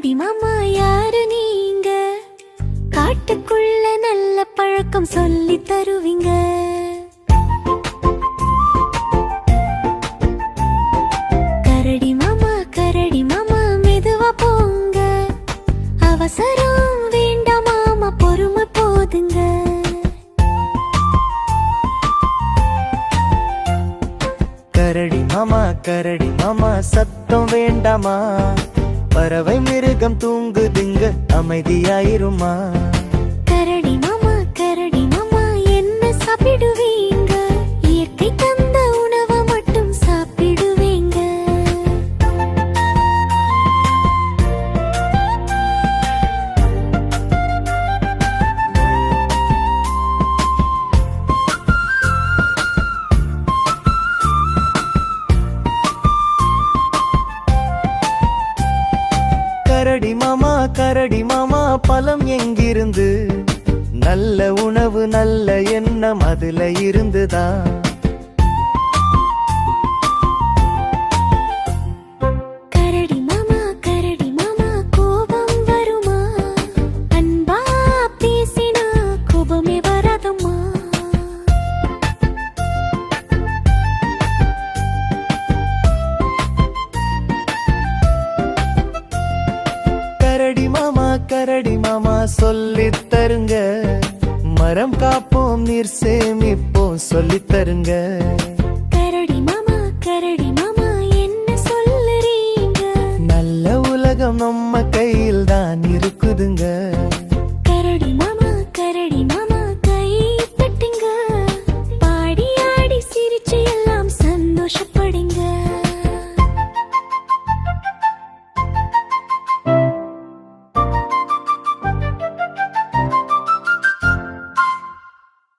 கரடி மாமா யாரு நீங்க? காட்டுக்குள்ள நல்ல பழக்கம் சொல்லி தருவீங்க. கரடி மாமா மெதுவா போங்க. அவசரம் வேண்டாம் மாமா, பொறுமை போதுங்க. கரடி மாமா சத்தம் வேண்டாமா? பறவை மிருகம் தூங்குதுங்க, அமைதியாயிருமா? கரடி மாமா என்ன சாப்பிடுவீங்க? இயற்கை தந்த உணவை மட்டும் சாப்பிடுவீங்க. கரடி மாமா பழம் எங்கிருந்து? நல்ல உணவு நல்ல எண்ணம் அதுல இருந்துதான். கரடி மாமா கோபம் வருமா? அன்பா பேசினா கோபமே வராதம்மா. கரடி மாமா சொல்லித் தருங்க. மரம் காப்போம் நீர் சேமிப்போம் சொல்லித் தருங்க. கரடி மாமா என்ன சொல்லுறீங்க? நல்ல உலகம் நம்ம கையில் தான் இருக்குதுங்க. கரடி மாமா கை தட்டுங்க. பாடி ஆடி சிரிச்சு எல்லாம் சந்தோஷப்படும்.